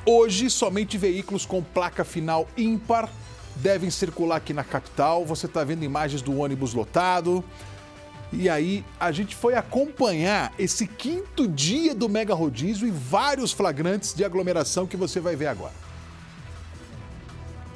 Hoje, somente veículos com placa final ímpar devem circular aqui na capital. Você está vendo imagens do ônibus lotado. E aí, a gente foi acompanhar esse 5º dia do Mega Rodízio e vários flagrantes de aglomeração que você vai ver agora.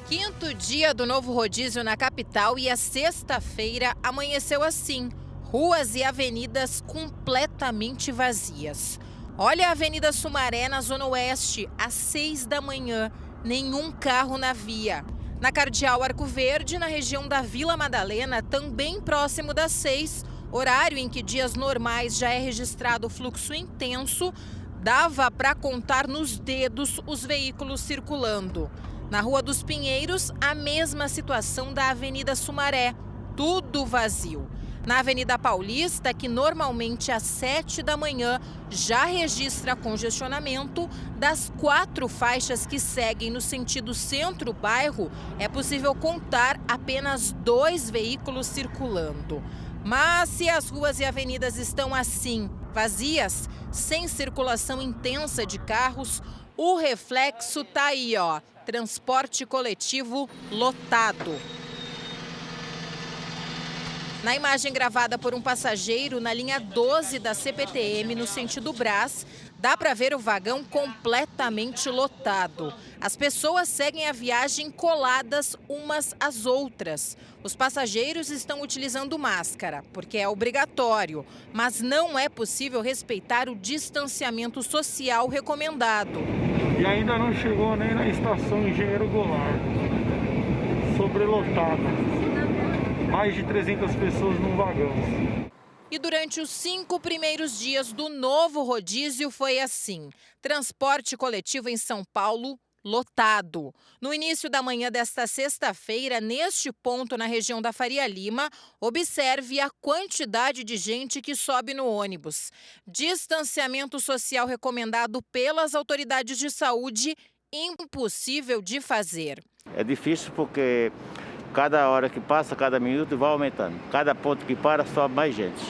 5º dia do novo rodízio na capital e a sexta-feira amanheceu assim. Ruas e avenidas completamente vazias. Olha a Avenida Sumaré, na Zona Oeste, às 6 da manhã. Nenhum carro na via. Na Cardeal Arco Verde, na região da Vila Madalena, também próximo das 6, horário em que dias normais já é registrado fluxo intenso, dava para contar nos dedos os veículos circulando. Na Rua dos Pinheiros, a mesma situação da Avenida Sumaré, tudo vazio. Na Avenida Paulista, que normalmente às 7 da manhã já registra congestionamento, das 4 faixas que seguem no sentido centro-bairro, é possível contar apenas 2 veículos circulando. Mas se as ruas e avenidas estão assim, vazias, sem circulação intensa de carros, o reflexo tá aí, ó, transporte coletivo lotado. Na imagem gravada por um passageiro na linha 12 da CPTM, no sentido Brás, dá para ver o vagão completamente lotado. As pessoas seguem a viagem coladas umas às outras. Os passageiros estão utilizando máscara, porque é obrigatório, mas não é possível respeitar o distanciamento social recomendado. E ainda não chegou nem na estação Engenheiro Goulart, sobrelotada. Mais de 300 pessoas num vagão. E durante os 5 primeiros dias do novo rodízio foi assim. Transporte coletivo em São Paulo lotado. No início da manhã desta sexta-feira, neste ponto na região da Faria Lima, observe a quantidade de gente que sobe no ônibus. Distanciamento social recomendado pelas autoridades de saúde, impossível de fazer. É difícil porque cada hora que passa, cada minuto vai aumentando. Cada ponto que para, sobe mais gente.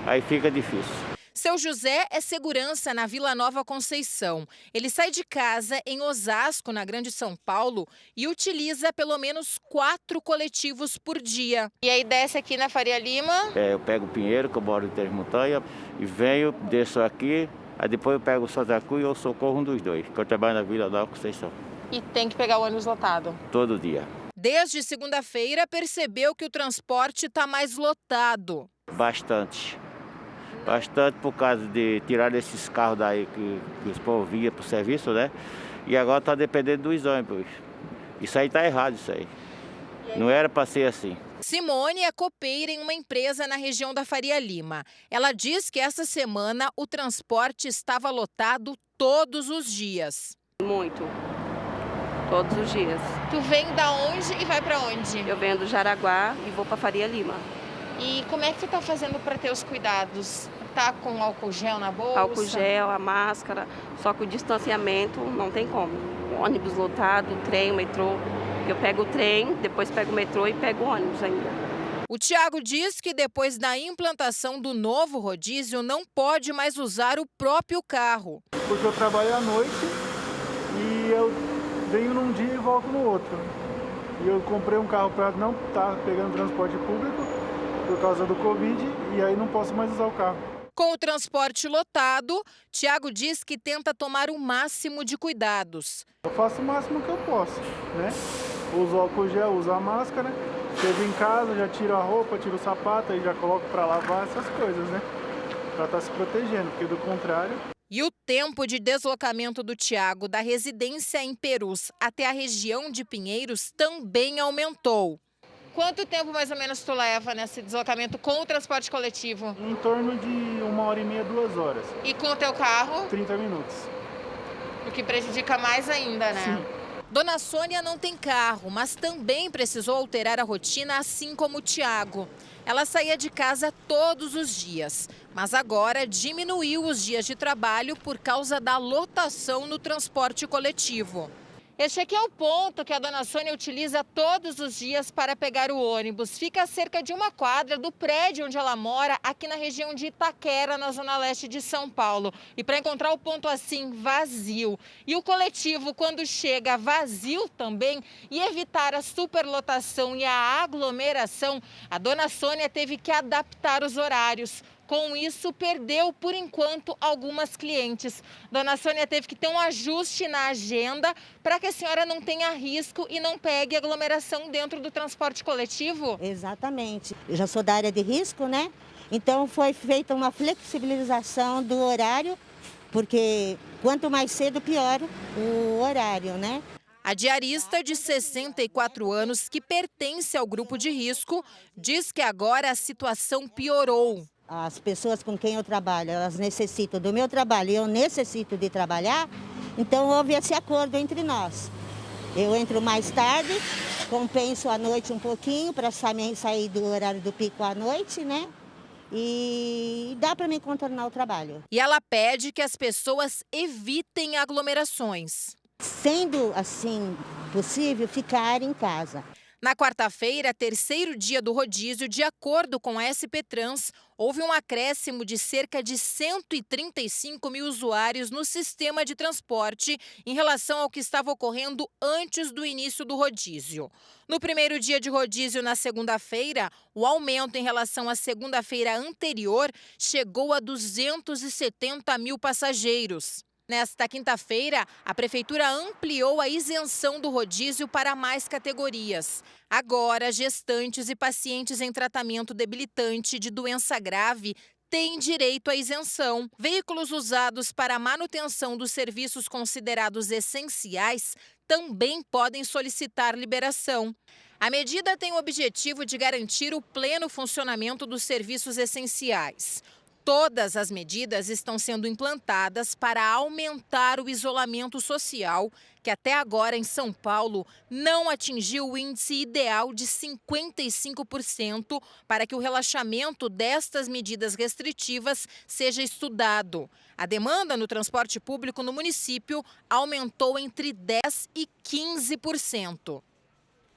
Aí fica difícil. Seu José é segurança na Vila Nova Conceição. Ele sai de casa em Osasco, na Grande São Paulo, e utiliza pelo menos 4 coletivos por dia. E aí desce aqui na Faria Lima? Eu pego o Pinheiro, que eu moro em Três Montanhas, e venho, desço aqui, aí depois eu pego o Santa Cruz e eu socorro um dos dois, que eu trabalho na Vila Nova Conceição. E tem que pegar o ônibus lotado? Todo dia. Desde segunda-feira, percebeu que o transporte está mais lotado. Bastante por causa de tirar esses carros daí que os povos vinham para o serviço, né? E agora está dependendo dos ônibus. Isso aí está errado, isso aí. Não era para ser assim. Simone é copeira em uma empresa na região da Faria Lima. Ela diz que essa semana o transporte estava lotado todos os dias. Muito. Todos os dias. Tu vem da onde e vai para onde? Eu venho do Jaraguá e vou para Faria Lima. E como é que tu tá fazendo para ter os cuidados? Tá com álcool gel na bolsa? Álcool gel, a máscara, só que o distanciamento não tem como. O ônibus lotado, o trem, o metrô. Eu pego o trem, depois pego o metrô e pego o ônibus ainda. O Tiago diz que depois da implantação do novo rodízio não pode mais usar o próprio carro. Porque eu trabalho à noite e eu venho num dia e volto no outro. E eu comprei um carro para não estar pegando transporte público por causa do Covid e aí não posso mais usar o carro. Com o transporte lotado, Tiago diz que tenta tomar o máximo de cuidados. Eu faço o máximo que eu posso, né? Uso álcool gel, uso a máscara, chego em casa, já tiro a roupa, tiro o sapato e já coloco para lavar essas coisas, né? Para estar se protegendo, porque do contrário... E o tempo de deslocamento do Tiago da residência em Perus até a região de Pinheiros também aumentou. Quanto tempo mais ou menos tu leva nesse deslocamento com o transporte coletivo? Em torno de 1h30, 2 horas. E com o teu carro? 30 minutos. O que prejudica mais ainda, né? Sim. Dona Sônia não tem carro, mas também precisou alterar a rotina, assim como o Tiago. Ela saía de casa todos os dias, mas agora diminuiu os dias de trabalho por causa da lotação no transporte coletivo. Este aqui é o ponto que a dona Sônia utiliza todos os dias para pegar o ônibus. Fica a cerca de uma quadra do prédio onde ela mora, aqui na região de Itaquera, na zona leste de São Paulo. E para encontrar o ponto assim, vazio. E o coletivo, quando chega vazio também, e evitar a superlotação e a aglomeração, a dona Sônia teve que adaptar os horários. Com isso, perdeu, por enquanto, algumas clientes. Dona Sônia teve que ter um ajuste na agenda para que a senhora não tenha risco e não pegue aglomeração dentro do transporte coletivo? Exatamente. Eu já sou da área de risco, né? Então foi feita uma flexibilização do horário, porque quanto mais cedo, pior o horário, né? A diarista de 64 anos, que pertence ao grupo de risco, diz que agora a situação piorou. As pessoas com quem eu trabalho, elas necessitam do meu trabalho e eu necessito de trabalhar, então houve esse acordo entre nós. Eu entro mais tarde, compenso à noite um pouquinho para sair do horário do pico à noite, né? E dá para me contornar o trabalho. E ela pede que as pessoas evitem aglomerações. Sendo assim possível, ficar em casa. Na quarta-feira, terceiro dia do rodízio, de acordo com a SP Trans, houve um acréscimo de cerca de 135 mil usuários no sistema de transporte em relação ao que estava ocorrendo antes do início do rodízio. No primeiro dia de rodízio, na segunda-feira, o aumento em relação à segunda-feira anterior chegou a 270 mil passageiros. Nesta quinta-feira, a Prefeitura ampliou a isenção do rodízio para mais categorias. Agora, gestantes e pacientes em tratamento debilitante de doença grave têm direito à isenção. Veículos usados para a manutenção dos serviços considerados essenciais também podem solicitar liberação. A medida tem o objetivo de garantir o pleno funcionamento dos serviços essenciais. Todas as medidas estão sendo implantadas para aumentar o isolamento social, que até agora em São Paulo não atingiu o índice ideal de 55% para que o relaxamento destas medidas restritivas seja estudado. A demanda no transporte público no município aumentou entre 10% e 15%.